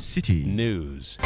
Citi News.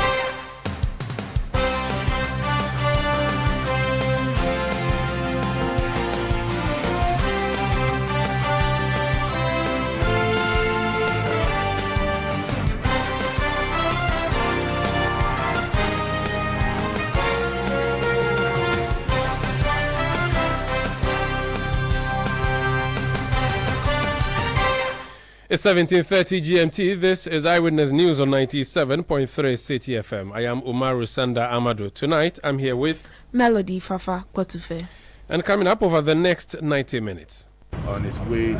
It's 17:30 GMT. This is Eyewitness News on 97.3 Citi FM. I am Umaru Sanda Amadu. Tonight, I'm here with Melody Fafa Kotufe. And coming up over the next 90 minutes. On his way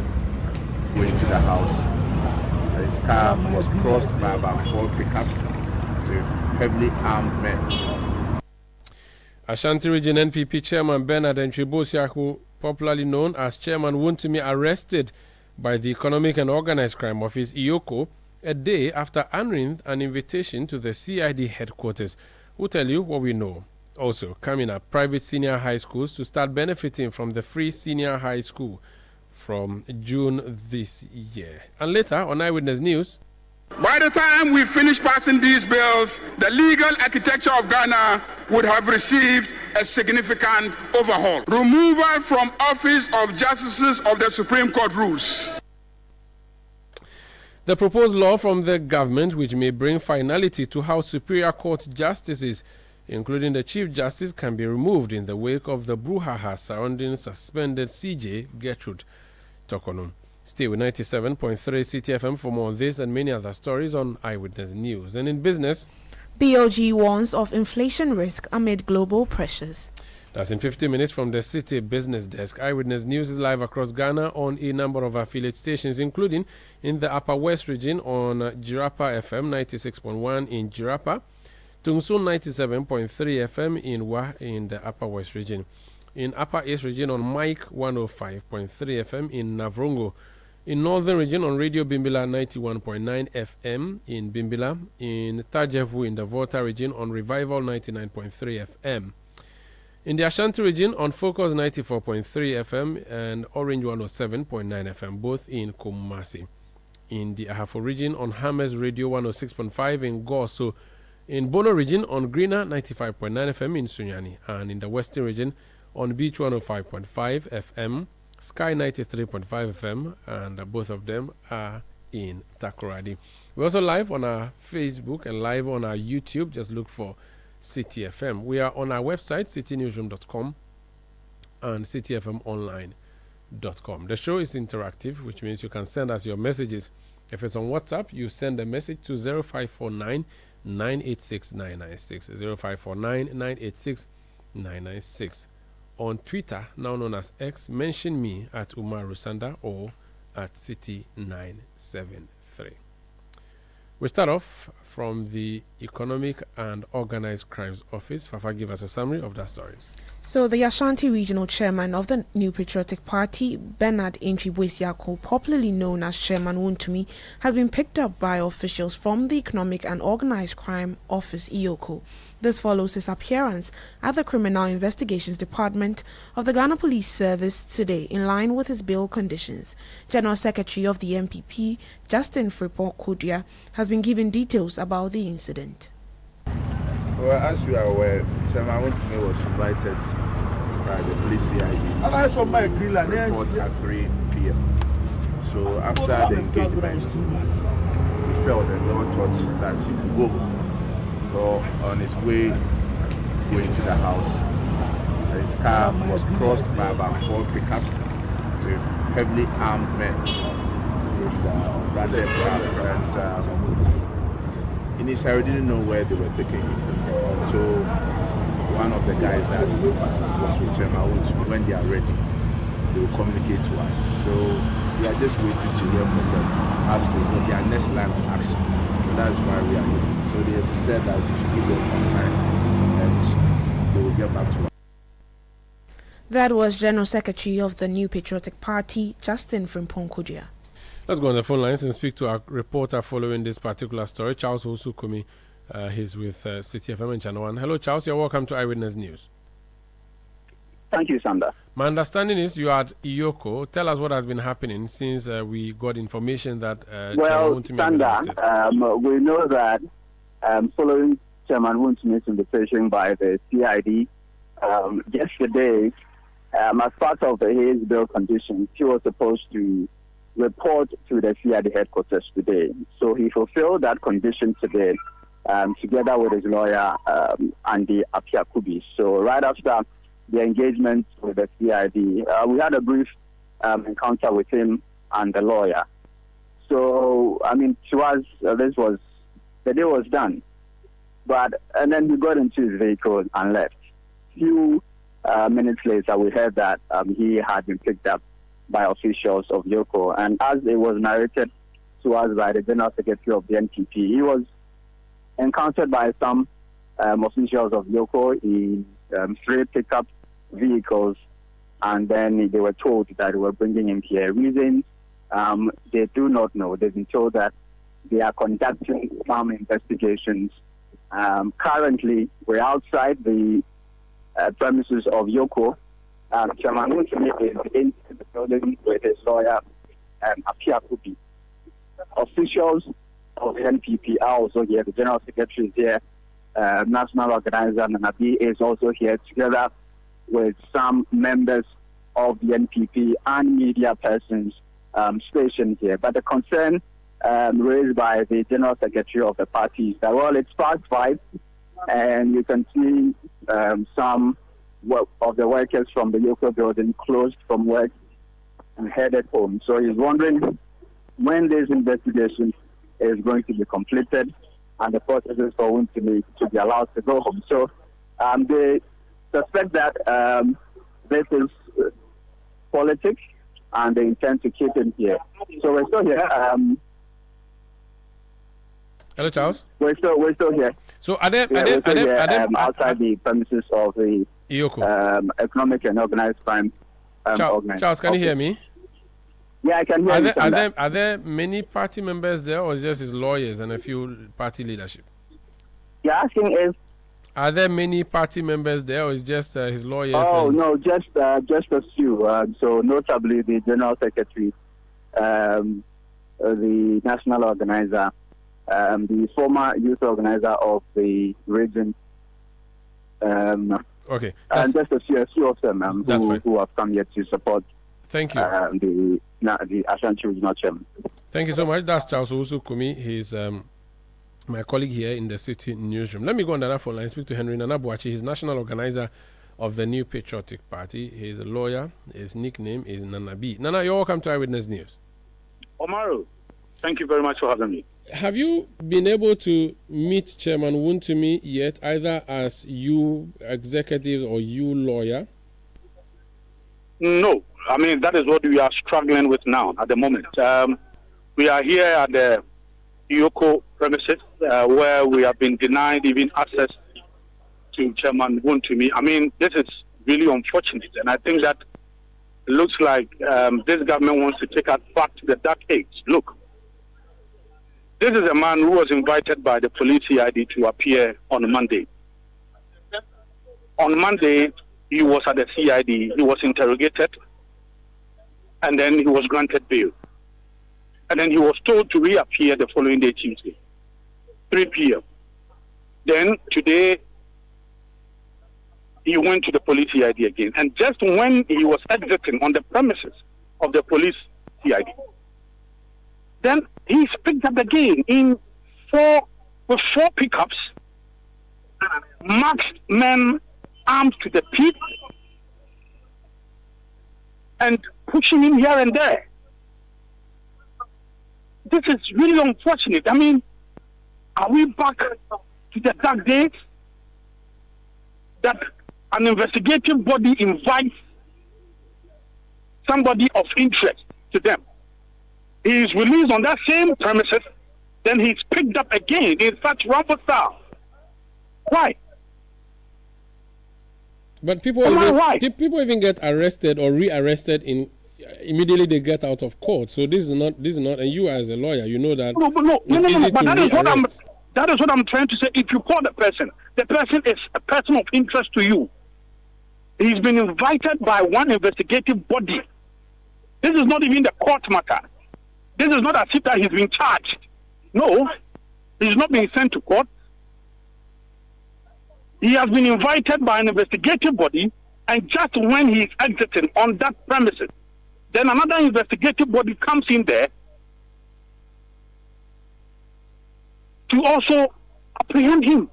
going to the house, his car was crossed by about 4 pickups with heavily armed men. Ashanti Region NPP Chairman Bernard Enchibosia, popularly known as Chairman Wontumi, arrested by the Economic and Organized Crime Office, EOCO, a day after honoring an invitation to the CID headquarters. We'll tell you what we know. Also, coming up, private senior high schools to start benefiting from the free senior high school from June this year. And later on Eyewitness News. By the time we finish passing these bills, the legal architecture of Ghana would have received a significant overhaul. Removal from office of justices of the Supreme Court rules. The proposed law from the government, which may bring finality to how Superior Court justices, including the Chief Justice, can be removed in the wake of the brouhaha surrounding suspended CJ Gertrude Tokonum. Stay with 97.3 Citi FM for more on this and many other stories on Eyewitness News. And in business, BOG warns of inflation risk amid global pressures. That's in 50 minutes from the City Business Desk. Eyewitness News is live across Ghana on a number of affiliate stations, including in the Upper West region on Jirapa FM 96.1 in Jirapa, Tungsun 97.3 FM in Wa in the Upper West region, in Upper East region on Mike 105.3 FM in Navrongo, in Northern region on Radio Bimbila 91.9 FM in Bimbila, in Tajevu in the Volta region on Revival 99.3 FM. In the Ashanti region on Focus 94.3 FM and Orange 107.9 FM, both in Kumasi. In the Ahafo region on Hammers Radio 106.5 in Goso. In Bono region on Greener 95.9 FM in Sunyani. And in the Western region on Beach 105.5 FM, Sky 93.5 FM, and both of them are in Takoradi. We're also live on our Facebook and live on our YouTube. Just look for Citi FM. We are on our website, citinewsroom.com and citifmonline.com. The show is interactive, which means you can send us your messages. If it's on WhatsApp, you send a message to 0549 986 996. 0549 986 996. On Twitter, now known as X, mention me at Umaru Sanda or at Citi973. We start off from the Economic and Organized Crimes Office. Fafa, give us a summary of that story. So the Ashanti Regional Chairman of the New Patriotic Party, Bernard Enchiboisiako, popularly known as Chairman Wontumi, has been picked up by officials from the Economic and Organized Crime Office, EOCO. This follows his appearance at the Criminal Investigations Department of the Ghana Police Service today, in line with his bail conditions. General Secretary of the MPP, Justin Frimpong Kodia, has been given details about the incident. Well, as you are aware, Chairman Wontumi was invited by the police CID report at 3 p.m. So after the engagement, we felt and no one thought that he could go. So on his way going to the house, his car was crossed by about 4 pickups with heavily armed men. Initially, we didn't know where they were taking him. So one of the guys that was with Chairman, when they are ready, they will communicate to us. So we are just waiting to hear from them as to their next line of action. So that's why we are here. So they have said that we should give them some time and they will get back to us. That was General Secretary of the New Patriotic Party, Justin Frimpong Kodia. Let's go on the phone lines and speak to our reporter following this particular story, Charles Osukumi. He's with Citi FM in Channel 1. Hello, Charles. You're welcome to Eyewitness News. Thank you, Sanda. My understanding is you are at EOCO. Tell us what has been happening since we got information that well, Sanda, we know that following Chairman Wontumi's invitation by the CID yesterday, as part of the Hayes Bill conditions, he was supposed to report to the CID headquarters today. So he fulfilled that condition today, together with his lawyer, Andy Apiakubi. So right after the engagement with the CID, we had a brief encounter with him and the lawyer. So, I mean, to us, the day was done. And then he got into his vehicle and left. Few minutes later, we heard that he had been picked up by officials of Yoko. And as it was narrated to us by the General Secretary of the NPP, he was encountered by some officials of Yoko in 3 pickup vehicles, and then they were told that they were bringing him here. Reasons they do not know. They've been told that they are conducting some investigations. Currently, we're outside the premises of Yoko. Chairman Wontumi is in the building with his lawyer, Apiakubi. Officials of the NPP are also here. The General Secretary is here. National Organizer Nanabi is also here, together with some members of the NPP and media persons stationed here. But the concern raised by the General Secretary of the party is that, well, it's past 5, and you can see some of the workers from the Yoko building closed from work and headed home. So he's wondering when this investigation is going to be completed and the processes for Wontumi to be allowed to go home. So they suspect that this is politics, and they intend to keep him here. So we're still here. Hello, Charles. We're still here. So are there outside the premises of the Economic and Organized Crime organization? Charles, can you hear me? Yeah, I can hear you. Are there many party members there, or is just his lawyers and a few party leadership? You're asking if... Are there many party members there, or is just his lawyers? Oh, no, just a few. So notably the General Secretary, the National Organizer, the former youth organizer of the region, okay, and just a few of them who have come here to support. Thank you. The Ashanti Regional Chairman. Thank you so much. That's Charles Owusu-Kumi. He's my colleague here in the Citi Newsroom. Let me go on the phone line and speak to Henry Nanabuachi. He's national organizer of the New Patriotic Party. He's a lawyer. His nickname is Nana B. Nana, you're welcome to Eyewitness News. Omaru, thank you very much for having me. Have you been able to meet Chairman Wontumi yet, either as you executive or you lawyer? No. I mean, that is what we are struggling with now at the moment. We are here at the Yoko premises where we have been denied even access to Chairman Wontumi. I mean, this is really unfortunate, and I think that it looks like this government wants to take us back to the dark age. Look, this is a man who was invited by the police CID to appear on Monday. On Monday, he was at the CID, he was interrogated, and then he was granted bail. And then he was told to reappear the following day, Tuesday, 3 p.m. Then today, he went to the police CID again. And just when he was exiting on the premises of the police CID, then he's picked up again with 4 pickups, masked men armed to the teeth, and pushing him here and there. This is really unfortunate. I mean, are we back to the dark days that an investigative body invites somebody of interest to them? He is released on that same premises, then he's picked up again in such rumble style. Why? But people even get arrested or rearrested immediately they get out of court. So this is not, and you as a lawyer, you know that. No. But that is what I'm trying to say. If you call the person is a person of interest to you. He's been invited by one investigative body. This is not even the court matter. This is not as if that he's been charged. No, he's not being sent to court. He has been invited by an investigative body, and just when he is exiting on that premises, then another investigative body comes in there to also apprehend him.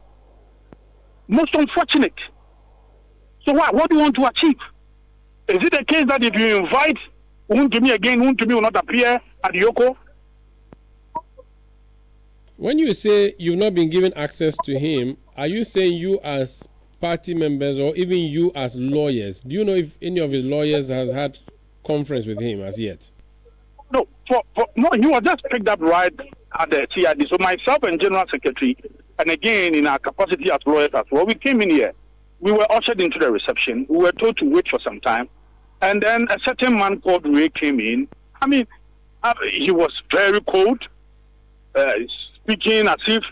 Most unfortunate. So what do you want to achieve? Is it the case that if you invite Wontumi again, Wontumi will not appear at Yoko? When you say you've not been given access to him, are you saying you as party members or even you as lawyers? Do you know if any of his lawyers has had conference with him as yet? No, no, he was just picked up right at the CID. So myself and General Secretary, and again in our capacity as lawyers as well, we came in here. We were ushered into the reception. We were told to wait for some time. And then a certain man called Ray came in. I mean, he was very cold, speaking as if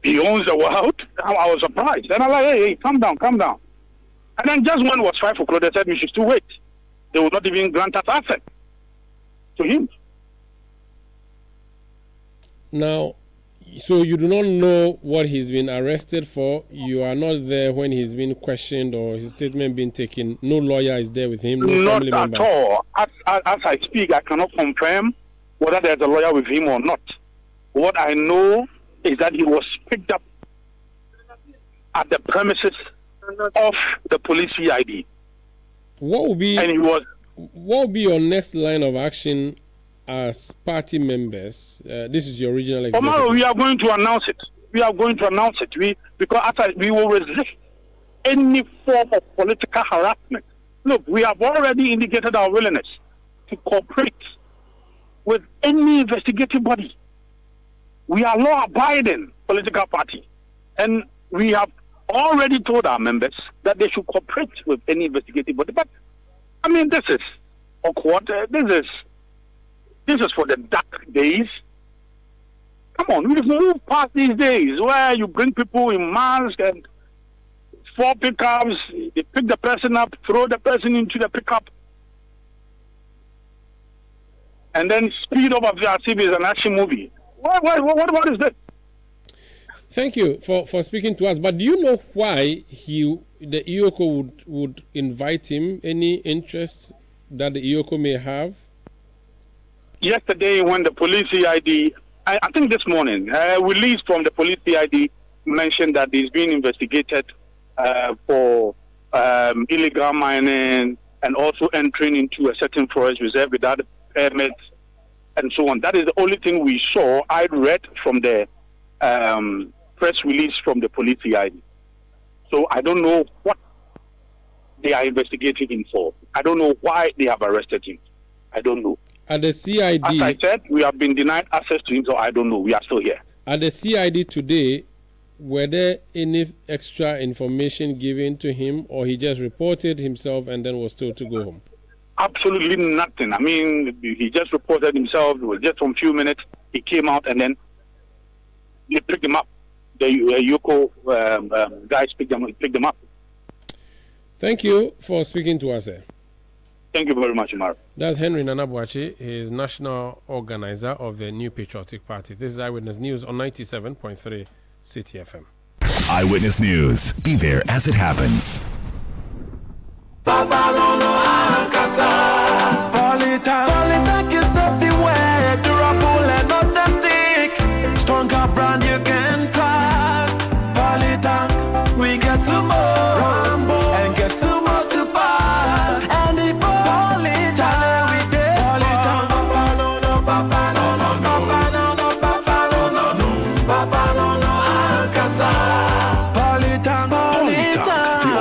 he owns the world. I was surprised. And I'm like, hey, calm down. And then just when it was 5 o'clock, they said we should still wait. They would not even grant us access to him. Now, so you do not know what he's been arrested for. You are not there when he's been questioned or his statement being taken. No lawyer is there with him. No family member. Not at all. As I speak, I cannot confirm whether there's a lawyer with him or not. What I know is that he was picked up at the premises of the police CID. What would be your next line of action as party members? This is your original executive. Tomorrow we are going to announce it. Because we will resist any form of political harassment. Look, we have already indicated our willingness to cooperate with any investigative body. We are law-abiding political party, and we have already told our members that they should cooperate with any investigative body. But I mean, this is awkward. This is for the dark days. Come on, we've moved past these days where you bring people in masks and 4 pickups, they pick the person up, throw the person into the pickup, and then speed up as if it's an action movie. What is that? Thank you for speaking to us. But do you know why the EOCO would invite him? Any interest that the EOCO may have? Yesterday, when the police CID, I think this morning, release from the police CID mentioned that he's being investigated for illegal mining and also entering into a certain forest reserve without permits and so on. That is the only thing we saw. I read from the press release from the police CID. So I don't know what they are investigating him for. I don't know why they have arrested him. I don't know. At the CID, as I said, we have been denied access to him, so I don't know. We are still here. At the CID today, were there any extra information given to him, or he just reported himself and then was told to go home? Absolutely nothing. I mean, he just reported himself. It was just for a few minutes. He came out and then they picked him up. The Yoko guys picked him up. Thank you for speaking to us, sir. Thank you very much, Umar. That's Henry Nanabuachi. He is national organizer of the New Patriotic Party. This is Eyewitness News on 97.3 Citi FM. Eyewitness News. Be there as it happens. Stronger brand you can trust. Polytank, we get some more Rambo and get some more super. And the Polytank, we did Polytank. Papa no no, papa no no, papa no no, papa no no no, papa no no, Alcazar. Polytank, the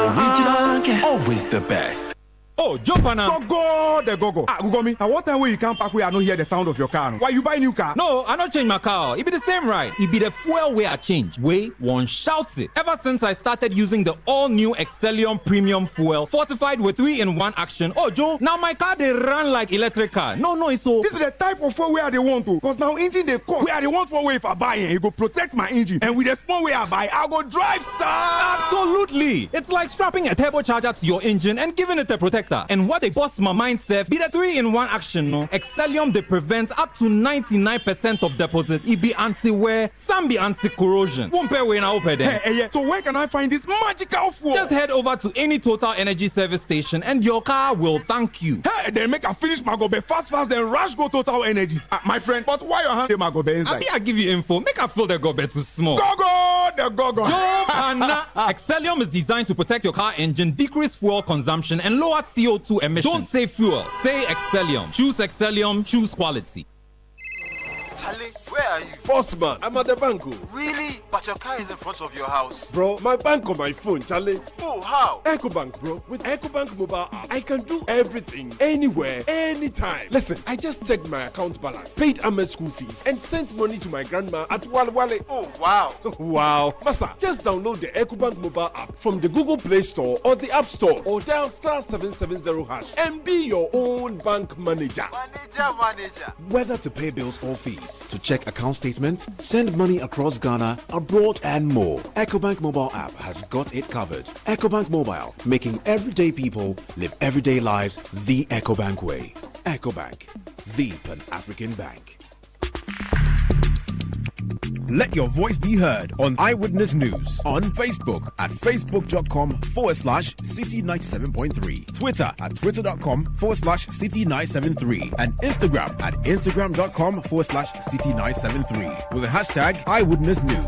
original, always the best. Oh, jump on now. Go. Gugomi, and what time will you come back where I don't hear the sound of your car? Why you buy new car? No, I don't change my car. It be the same, right? It be the fuel way I change. Way one shouts it. Ever since I started using the all-new Excellium Premium Fuel, fortified with 3-in-1 action. Oh, Joe, now my car they run like electric car. No, it's so. This is the type of fuel where they want to. Because now engine they cost. Where they want for way if I buy it, it go protect my engine. And with the small way I buy, I go drive, sir. Absolutely. It's like strapping a turbocharger to your engine and giving it a protector. sector. And what they boss my mind self be the 3-in-1 action, no? Excellium, they prevent up to 99% of deposit. It be anti-wear, some be anti-corrosion. Won't pay when I open them. Hey, so where can I find this magical fuel? Just head over to any Total Energy service station and your car will thank you. Hey, then make a finish my gobe fast, then rush go Total Energies. My friend, but why your hand my gobe inside? I give you info. Make a fill the gobe too small. The go-go. Excellium is designed to protect your car engine, decrease fuel consumption, and lower CO2 emissions. Don't say fuel, say Excellium. Choose Excellium, choose quality. Charlie, where are you? Boss man, I'm at the bank. Really? But your car is in front of your house. Bro, my bank on my phone, Charlie. Oh, how? EcoBank, bro. With EcoBank mobile app, I can do everything, anywhere, anytime. Listen, I just checked my account balance, paid Ahmed's school fees, and sent money to my grandma at Wale. Oh, wow. Wow. Masa, just download the EcoBank mobile app from the Google Play Store or the App Store, or dial *770# and be your own bank manager. Manager. Whether to pay bills or fees, to check account statements, send money across Ghana, abroad, and more, EcoBank mobile app has got it covered. EcoBank Mobile, making everyday people live everyday lives the EcoBank way. EcoBank, the Pan-African Bank. Let your voice be heard on Eyewitness News on Facebook at facebook.com/Citi97.3, Twitter at twitter.com/Citi973, and Instagram at instagram.com/Citi973 with the hashtag Eyewitness News.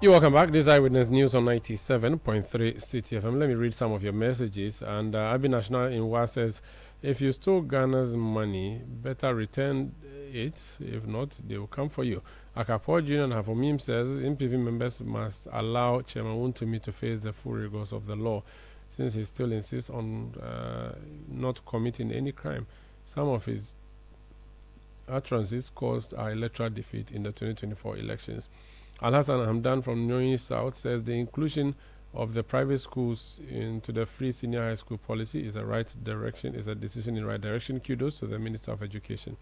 You're welcome back. This is Eyewitness News on 97.3 Citi FM. Let me read some of your messages. And Abi National in Wa says, if you stole Ghana's money, better return it. If not, they will come for you. Akapo Junior and Havomim says, MPV members must allow Chairman Wontumi to face the full rigors of the law, since he still insists on not committing any crime. Some of his utterances caused our electoral defeat in the 2024 elections. Al-Hassan Hamdan from Noyi South says the inclusion of the private schools into the free senior high school policy is a decision in the right direction. Kudos to the Minister of Education.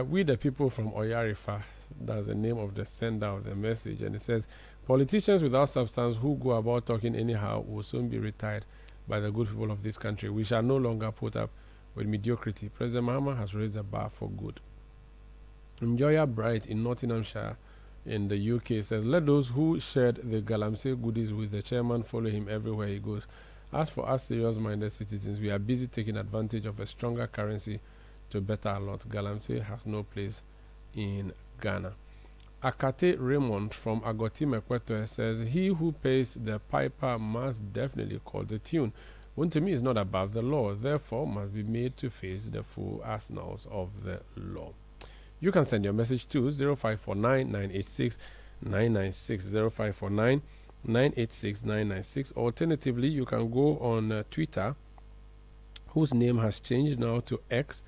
We the people from Oyarifa, that's the name of the sender of the message, and it says, politicians without substance who go about talking anyhow will soon be retired by the good people of this country. We shall no longer put up with mediocrity. President Mahama has raised the bar for good. Enjoyer Bright in Nottinghamshire in the UK says, let those who shared the Galamsey goodies with the chairman follow him everywhere he goes. As for us serious-minded citizens, we are busy taking advantage of a stronger currency to better our lot. Galamsey has no place in Ghana. Akate Raymond from Agoti Mekweto says, he who pays the piper must definitely call the tune. Wontumi is not above the law, therefore must be made to face the full arsenals of the law. You can send your message to 0549-986-996, 0549-986-996. Alternatively, you can go on Twitter, whose name has changed now to X,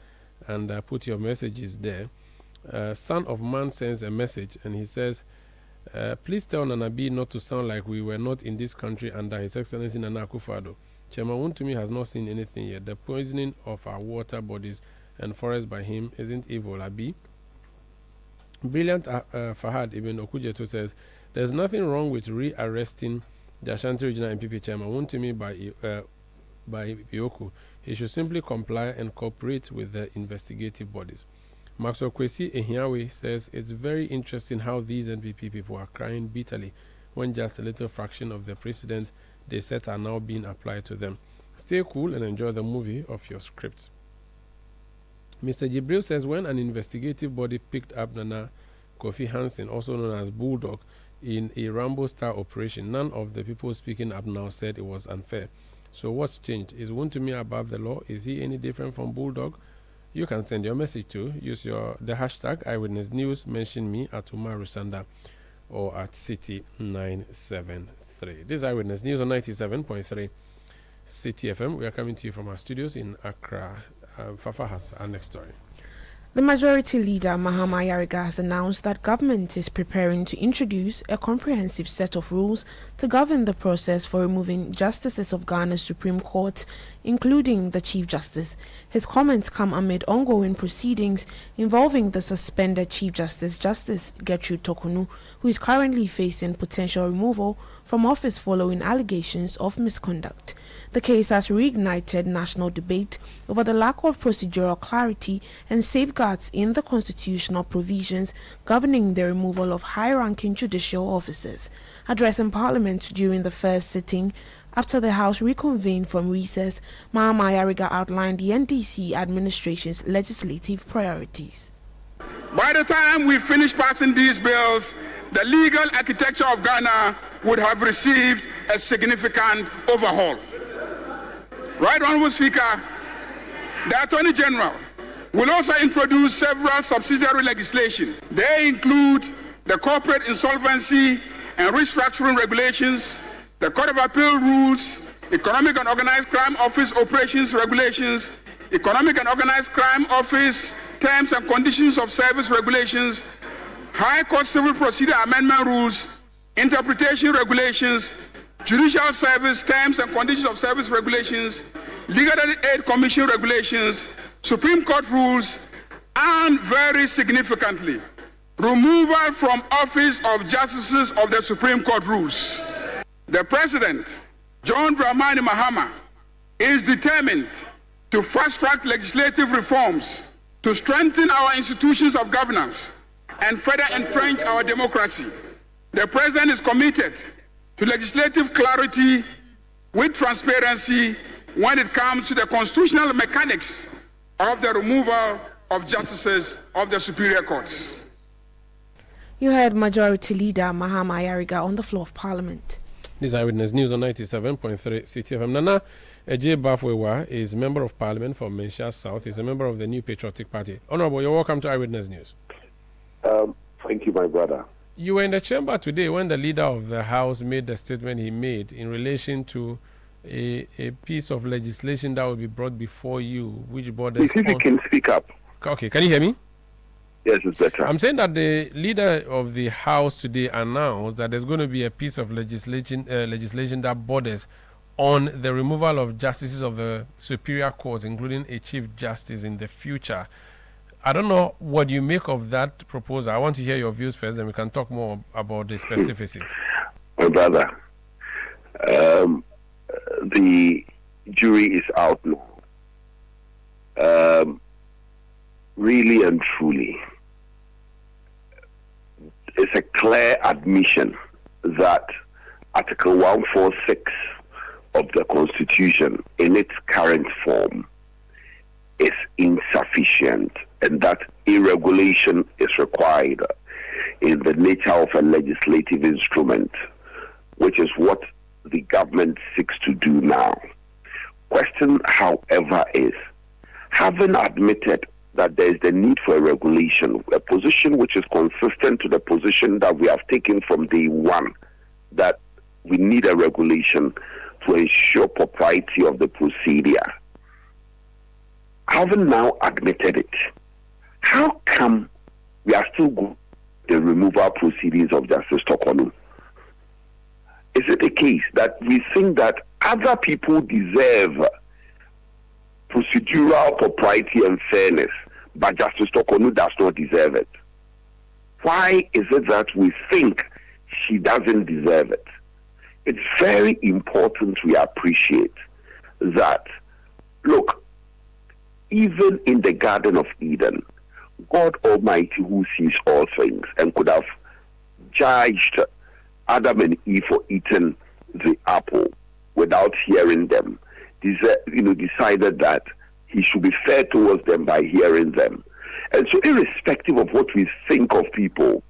and put your messages there. Son of Man sends a message, and he says, please tell Nanabi not to sound like we were not in this country under His Excellency Nana Akufo-Addo. Chairman Wontumi has not seen anything yet. The poisoning of our water bodies and forests by him isn't evil, Abi. Brilliant Fahad Ibn Okujeto says, there's nothing wrong with re-arresting the Ashanti Regional MPP Chairman Wontumi by Ioku. He should simply comply and cooperate with the investigative bodies. Maxwell Kwesi Ehiawe says, it's very interesting how these NPP people are crying bitterly when just a little fraction of the precedent they set are now being applied to them. Stay cool and enjoy the movie of your script. Mr. Jibril says, when an investigative body picked up Nana Kofi Hansen, also known as Bulldog, in a Rambo-style operation, none of the people speaking up now said it was unfair. So what's changed? Is Wontumi above the law? Is he any different from Bulldog? You can send your message to, use the hashtag Eyewitness News, mention me at Umaru Sanda or at Citi973. This is Eyewitness News on 97.3 Citi FM. We are coming to you from our studios in Accra. Fafa has our next story. The majority leader, Mahama Yariga, has announced that government is preparing to introduce a comprehensive set of rules to govern the process for removing justices of Ghana's Supreme Court including the Chief Justice. His comments come amid ongoing proceedings involving the suspended Chief Justice, Justice Gertrude Tokunu, who is currently facing potential removal from office following allegations of misconduct. The case has reignited national debate over the lack of procedural clarity and safeguards in the constitutional provisions governing the removal of high-ranking judicial officers. Addressing Parliament during the first sitting after the House reconvened from recess, Mahama Ayariga outlined the NDC administration's legislative priorities. By the time we finish passing these bills, the legal architecture of Ghana would have received a significant overhaul. Right, Honorable Speaker, the Attorney General will also introduce several subsidiary legislation. They include the Corporate Insolvency and Restructuring Regulations, the Court of Appeal Rules, Economic and Organized Crime Office Operations Regulations, Economic and Organized Crime Office Terms and Conditions of Service Regulations, High Court Civil Procedure Amendment Rules, Interpretation Regulations, Judicial Service Terms and Conditions of Service Regulations, Legal Aid Commission Regulations, Supreme Court Rules, and very significantly, removal from office of Justices of the Supreme Court Rules. The President, John Dramani Mahama, is determined to fast-track legislative reforms to strengthen our institutions of governance and further entrench our democracy. The President is committed to legislative clarity with transparency when it comes to the constitutional mechanics of the removal of justices of the superior courts. You heard Majority Leader Mahama Ayariga on the floor of Parliament. This is Eyewitness News on 97.3 Citi FM. Nana Ejie Bafwewa is Member of Parliament for Mensha South. He's a member of the New Patriotic Party. Honorable, you're welcome to Eyewitness News. Thank you, my brother. You were in the chamber today when the leader of the House made the statement he made in relation to a piece of legislation that will be brought before you, which borders... If you can speak up. Okay, can you hear me? Yes, it's better. I'm saying that the leader of the House today announced that there's going to be a piece of legislation that borders on the removal of justices of the Superior Court, including a Chief Justice in the future. I don't know what you make of that proposal. I want to hear your views first, and we can talk more about the specificities. My brother, the jury is out now. Really and truly, it's a clear admission that Article 146 of the Constitution in its current form is insufficient, and that a regulation is required in the nature of a legislative instrument, which is what the government seeks to do now. Question, however, is, having admitted that there is the need for a regulation, a position which is consistent to the position that we have taken from day one, that we need a regulation to ensure propriety of the procedure. Having now admitted it, how come we are still going the removal proceedings of Justice Tokonu? Is it the case that we think that other people deserve procedural propriety and fairness, but Justice Tokonu does not deserve it? Why is it that we think she doesn't deserve it? It's very important we appreciate that, look, even in the Garden of Eden, God Almighty, who sees all things and could have judged Adam and Eve for eating the apple without hearing them, decided that he should be fair towards them by hearing them. And so irrespective of what we think of people,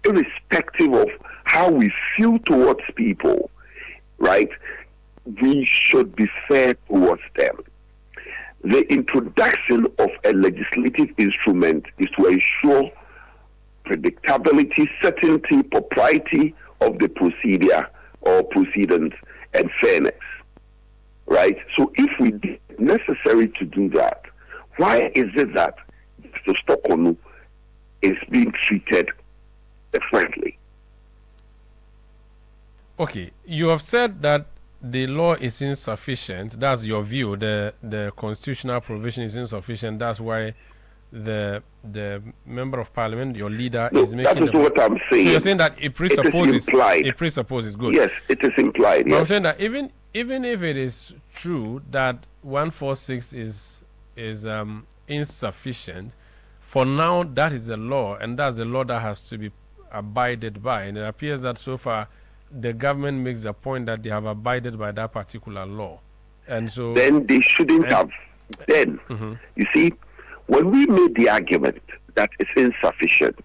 irrespective of how we feel towards people, right, we should be fair towards them. The introduction of a legislative instrument is to ensure predictability, certainty, propriety of the procedure or proceedings, and fairness, right? So if we did necessary to do that, why is it that Mr. Tokonu is being treated differently? Okay, you have said that the law is insufficient, that's your view, the constitutional provision is insufficient, that's why the member of parliament, your leader, is making... That is what I'm saying. So you're saying that it presupposes... It presupposes, good. Yes, it is implied, yes. I'm saying that even if it is true that 146 is insufficient, for now that is the law, and that's the law that has to be abided by. And it appears that so far the government makes the point that they have abided by that particular law. And so... Then they shouldn't have. Then, you see, when we made the argument that it's insufficient,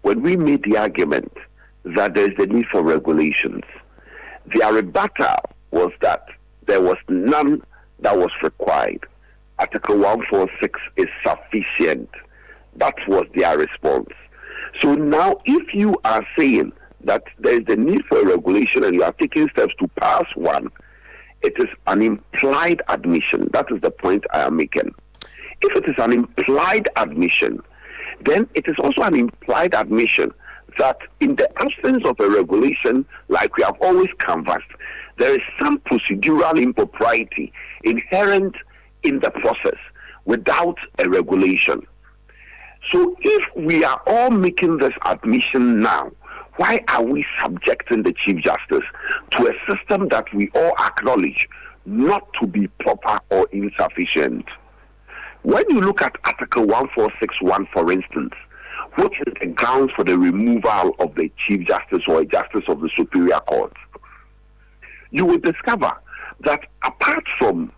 when we made the argument that there is the need for regulations, their rebuttal was that there was none that was required. Article 146 is sufficient. That was their response. So now, if you are saying that there is the need for a regulation and you are taking steps to pass one, it is an implied admission. That is the point I am making. If it is an implied admission, then it is also an implied admission that in the absence of a regulation, like we have always canvassed, there is some procedural impropriety inherent in the process without a regulation. So if we are all making this admission now, why are we subjecting the Chief Justice to a system that we all acknowledge not to be proper or insufficient? When you look at Article 1461, for instance, which is the grounds for the removal of the Chief Justice or a Justice of the Superior Court, you will discover that apart from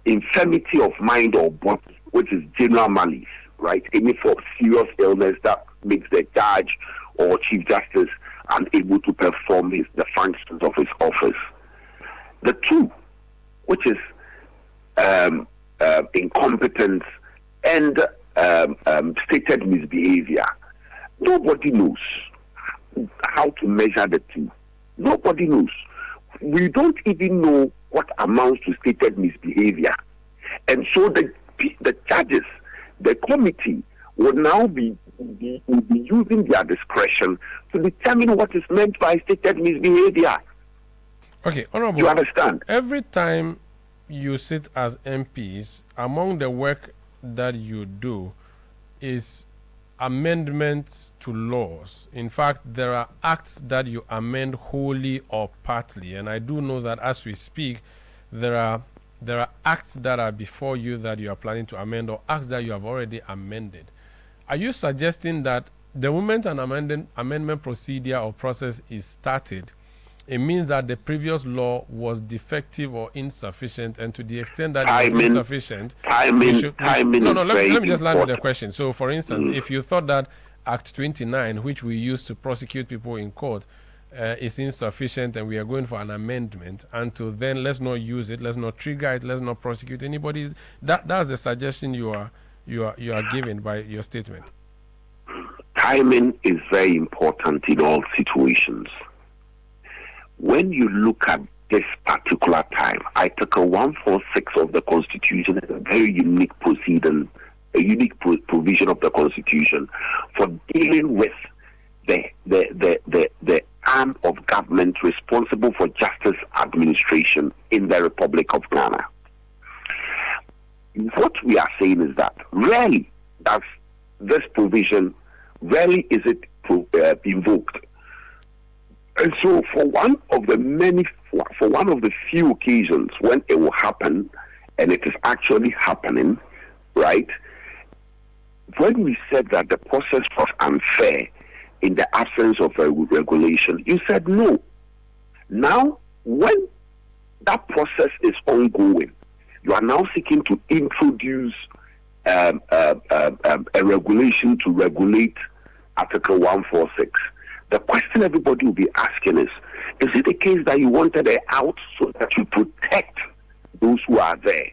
infirmity of mind or body, which is general malice, right, any form of serious illness that makes the judge or Chief Justice unable to perform the functions of his office, the two, which is incompetence and stated misbehavior, nobody knows how to measure the two. Nobody knows. We don't even know what amounts to stated misbehavior. And so the judges, the committee, will now be using their discretion to determine what is meant by stated misbehavior. Okay, Honorable. You understand? Every time you sit as MPs, among the work that you do is amendments to laws. In fact, there are acts that you amend wholly or partly, and I do know that as we speak, there are acts that are before you that you are planning to amend, or acts that you have already amended. Are you suggesting that the moment an amendment procedure or process is started, it means that the previous law was defective or insufficient, and to the extent that it was insufficient, let me just land with the question. So, for instance, if you thought that Act 29, which we use to prosecute people in court, is insufficient, and we are going for an amendment, until then, let's not use it, let's not trigger it, let's not prosecute anybody. That's the suggestion you are given by your statement. Timing is very important in all situations. When you look at this particular time, Article 146 of the Constitution is a very unique proceeding, a unique provision of the Constitution for dealing with the arm of government responsible for justice administration in the Republic of Ghana. What we are saying is that rarely does this provision, rarely is it invoked. And so for one of the few occasions when it will happen, and it is actually happening, right, when we said that the process was unfair in the absence of a regulation, you said no. Now, when that process is ongoing, you are now seeking to introduce a regulation to regulate Article 146. The question everybody will be asking is it the case that you wanted it out so that you protect those who are there,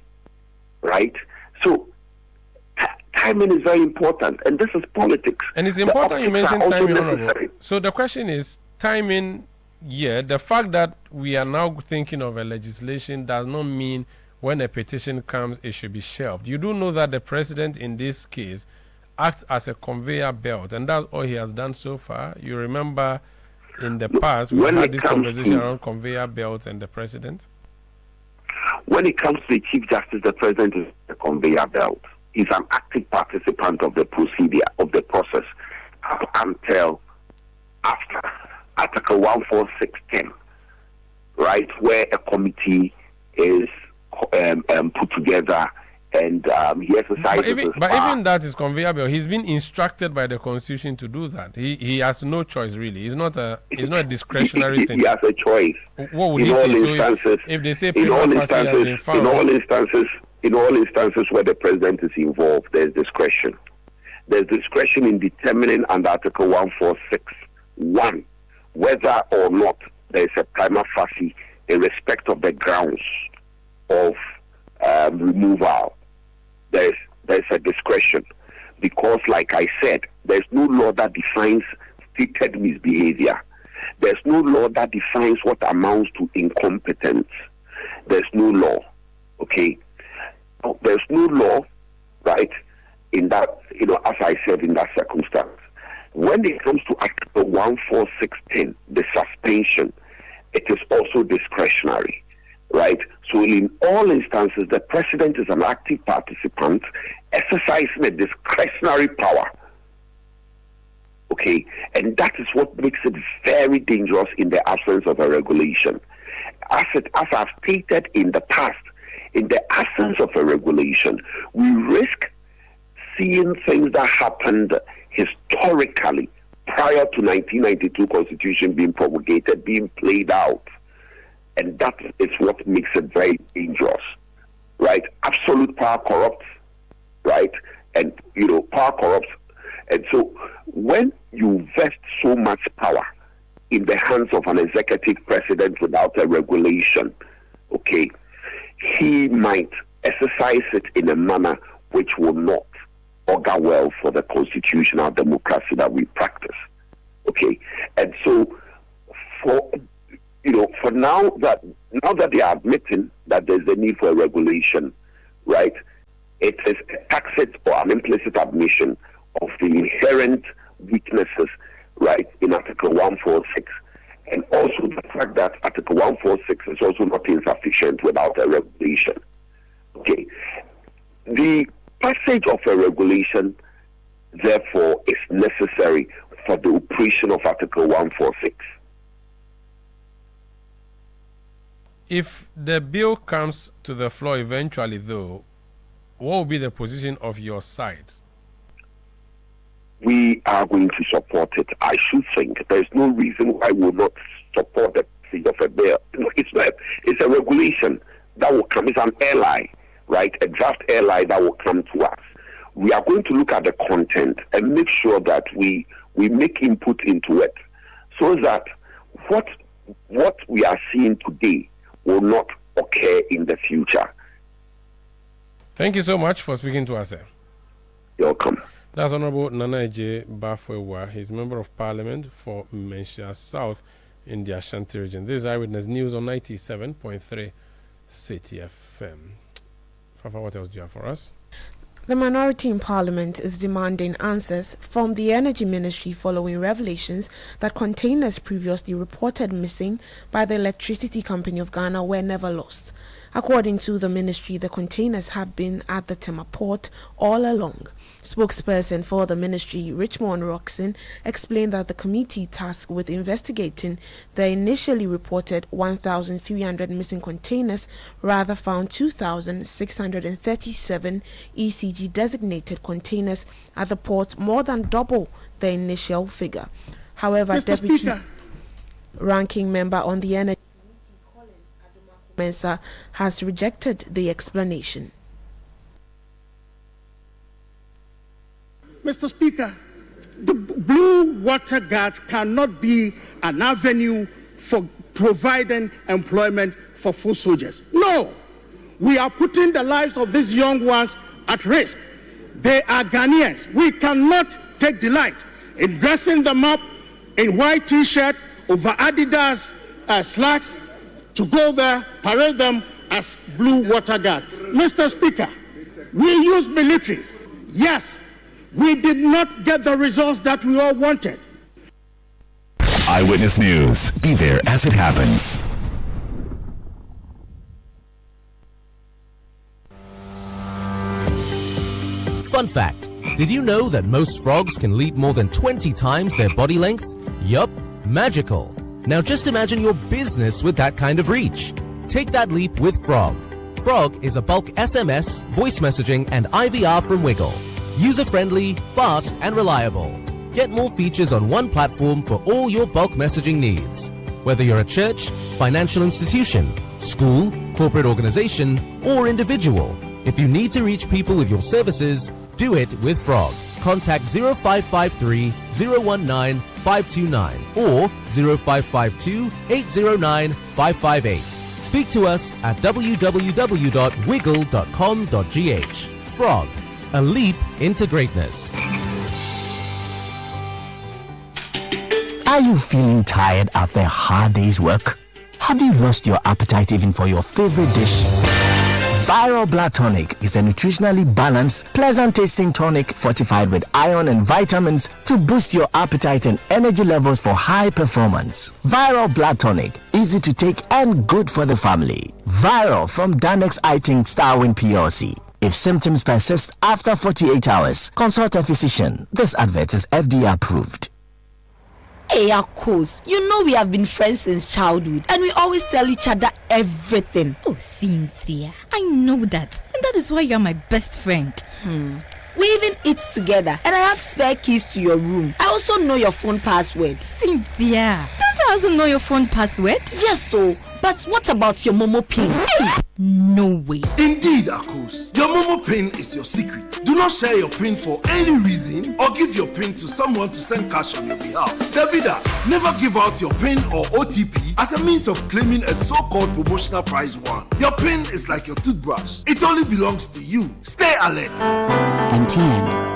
right? So timing is very important, and this is politics. And it's important you mention timing, Honorable. So the question is timing. Yeah, the fact that we are now thinking of a legislation does not mean when a petition comes, it should be shelved. You do know that the president in this case acts as a conveyor belt, and that's all he has done so far. You remember in the past we've had this conversation around conveyor belts and the president? When it comes to the Chief Justice, the president is a conveyor belt. He's an active participant of the procedure, of the process, up until after Article 14610, right, where a committee is put together and he exercises but even that is conveyor belt. He's been instructed by the Constitution to do that. He has no choice, really. It's not a discretionary thing. He has a choice. What would he say? If they say in all instances where the president is involved, there's discretion. There's discretion in determining under Article 146(1) whether or not there is a prima facie in respect of the grounds of removal. There's a discretion because, like I said, there's no law that defines stated misbehavior. There's no law that defines what amounts to incompetence. There's no law, okay? There's no law, right, in that, as I said, in that circumstance. When it comes to Article 14610, the suspension, it is also discretionary, right? So in all instances, the president is an active participant exercising a discretionary power, okay? And that is what makes it very dangerous in the absence of a regulation. As I've stated in the past, in the absence of a regulation, we risk seeing things that happened historically prior to 1992 Constitution being promulgated, being played out. And that is what makes it very dangerous, right? Absolute power corrupts, right? And, power corrupts. And so when you vest so much power in the hands of an executive president without a regulation, okay, he might exercise it in a manner which will not augur well for the constitutional democracy that we practice. Okay, and so for now that they are admitting that there's a need for a regulation, right? It is a tacit or an implicit admission of the inherent weaknesses, right, in Article 146, and also the fact that Article 146 is also not insufficient without a regulation. Okay, the passage of a regulation, therefore, is necessary for the operation of Article 146. If the bill comes to the floor eventually, though, what will be the position of your side? We are going to support it. I should think there's no reason why we will not support the passage of a bill. It's a regulation that will come. It's an airline, right? A draft airline that will come to us. We are going to look at the content and make sure that we make input into it so that what we are seeing today will not occur in the future. Thank you so much for speaking to us, sir. You're welcome. That's Honorable Nanaje Bafwewa. He's Member of Parliament for Menchia South in the Ashanti region. This is Eyewitness News on 97.3 Citi FM. Fafa, what else do you have for us? The minority in Parliament is demanding answers from the Energy Ministry following revelations that containers previously reported missing by the Electricity Company of Ghana were never lost. According to the ministry, the containers have been at the Tema port all along. Spokesperson for the ministry, Richmond Roxon, explained that the committee tasked with investigating the initially reported 1,300 missing containers rather found 2,637 ECG designated containers at the port, more than double the initial figure. However, Mr. Deputy Speaker, Ranking Member on the Energy Mensa has rejected the explanation. Mr. Speaker, the blue water guards cannot be an avenue for providing employment for foot soldiers. No, we are putting the lives of these young ones at risk. They are Ghanaians. We cannot take delight in dressing them up in white T-shirt over Adidas slacks to go there, parade them as blue water guards. Mr. Speaker, we use military. Yes, we did not get the results that we all wanted. Eyewitness News. Be there as it happens. Fun fact, did you know that most frogs can leap more than 20 times their body length? Yup, magical. Now just imagine your business with that kind of reach. Take that leap with Frog. Frog is a bulk SMS, voice messaging, and IVR from Wiggle. User-friendly, fast, and reliable. Get more features on one platform for all your bulk messaging needs. Whether you're a church, financial institution, school, corporate organization, or individual, if you need to reach people with your services, do it with Frog. Contact 0553 019 529 or 0552 809 558. Speak to us at www.wiggle.com.gh. Frog, a leap into greatness. Are you feeling tired after a hard day's work? Have you lost your appetite even for your favorite dish? Viral Blood Tonic is a nutritionally balanced, pleasant-tasting tonic fortified with iron and vitamins to boost your appetite and energy levels for high performance. Viral Blood Tonic, easy to take and good for the family. Viral from Danex Iting Starwin PLC. If symptoms persist after 48 hours, consult a physician. This advert is FDA approved. Hey, of course. You know we have been friends since childhood, and we always tell each other everything. Oh, Cynthia, I know that, and that is why you're my best friend. We even eat together, and I have spare keys to your room. I also know your phone password. Cynthia, don't I also know your phone password? Yes, so. But what about your Momo PIN? No way. Indeed, Akos. Your Momo PIN is your secret. Do not share your PIN for any reason or give your PIN to someone to send cash on your behalf. Davida, never give out your PIN or OTP as a means of claiming a so-called promotional prize won. Your PIN is like your toothbrush. It only belongs to you. Stay alert. MTN.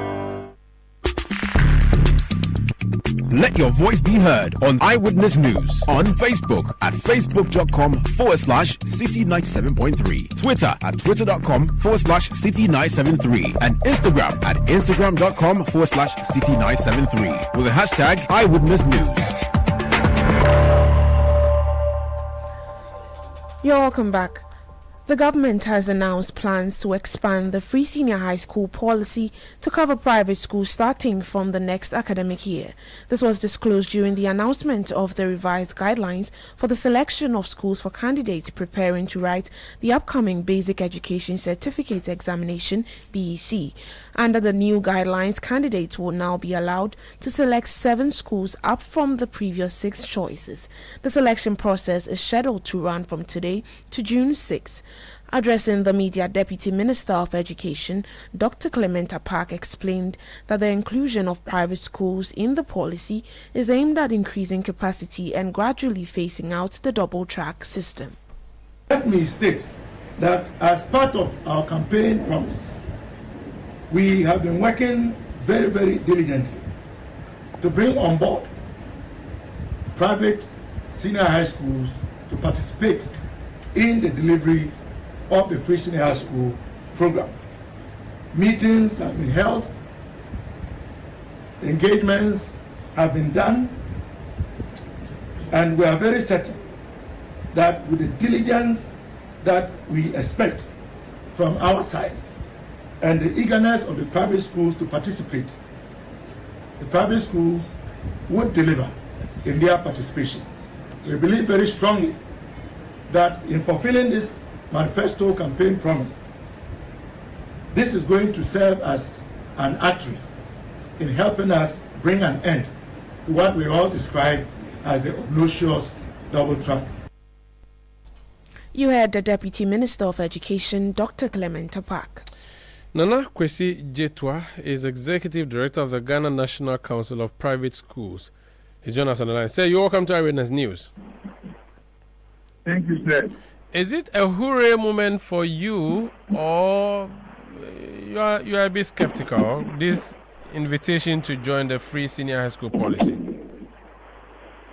Let your voice be heard on Eyewitness News on Facebook at facebook.com/Citi97.3, Twitter at twitter.com/Citi973, and Instagram at instagram.com/Citi973 with the hashtag Eyewitness News. You're welcome back. The government has announced plans to expand the free senior high school policy to cover private schools starting from the next academic year. This was disclosed during the announcement of the revised guidelines for the selection of schools for candidates preparing to write the upcoming Basic Education Certificate Examination (BEC). Under the new guidelines, candidates will now be allowed to select 7 schools up from the previous 6 choices. The selection process is scheduled to run from today to June 6. Addressing the media, Deputy Minister of Education, Dr. Clementa Park, explained that the inclusion of private schools in the policy is aimed at increasing capacity and gradually phasing out the double-track system. Let me state that as part of our campaign promise, we have been working very, very diligently to bring on board private senior high schools to participate in the delivery of the free senior high school program. Meetings have been held, engagements have been done, and we are very certain that with the diligence that we expect from our side and the eagerness of the private schools to participate, the private schools would deliver in their participation. We believe very strongly that in fulfilling this manifesto campaign promise, this is going to serve as an artery in helping us bring an end to what we all describe as the obnoxious double track. You heard the Deputy Minister of Education, Dr. Clementa Park. Nana Kwesi Jetwa is Executive Director of the Ghana National Council of Private Schools. He's joining us on the line. Sir, you're welcome to Eyewitness News. Thank you, sir. Is it a hooray moment for you, or you are a bit skeptical, this invitation to join the free senior high school policy?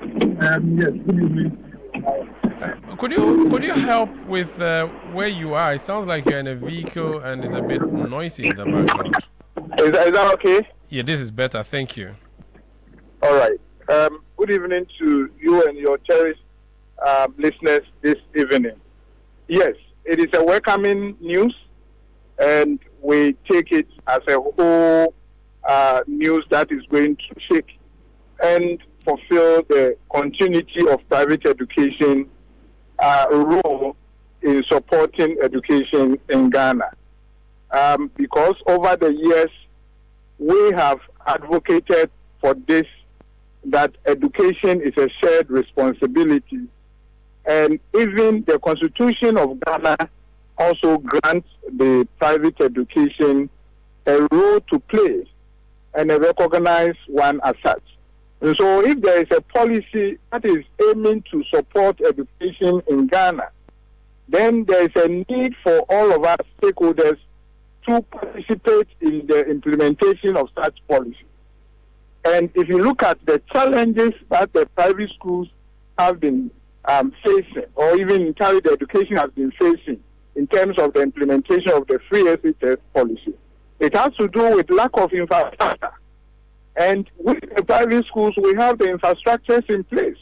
Yes, good evening. Could you help with where you are? It sounds like you're in a vehicle and it's a bit noisy in the background. Is that okay? Yeah, this is better. Thank you. All right. good evening to you and your cherished listeners this evening. Yes, it is a welcoming news, and we take it as a whole news that is going to shake and fulfill the continuity of private education role in supporting education in Ghana. Because over the years, we have advocated for this, that education is a shared responsibility. And even the Constitution of Ghana also grants the private education a role to play and a recognized one as such. And so if there is a policy that is aiming to support education in Ghana, then there is a need for all of us stakeholders to participate in the implementation of such policy. And if you look at the challenges that the private schools have been facing, or even carried education has been facing in terms of the implementation of the free SHS policy, it has to do with lack of infrastructure. And with the private schools, we have the infrastructures in place.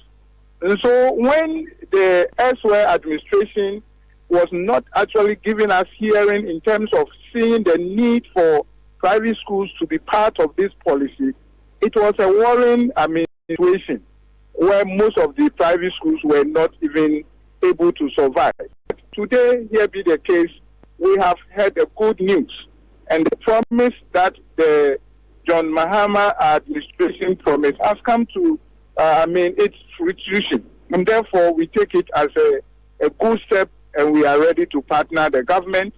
And so when the elsewhere administration was not actually giving us hearing in terms of seeing the need for private schools to be part of this policy, it was a worrying situation where most of the private schools were not even able to survive. Today, here be the case, we have heard the good news and the promise that the John Mahama administration promise has come to its fruition. And therefore, we take it as a good step, and we are ready to partner the government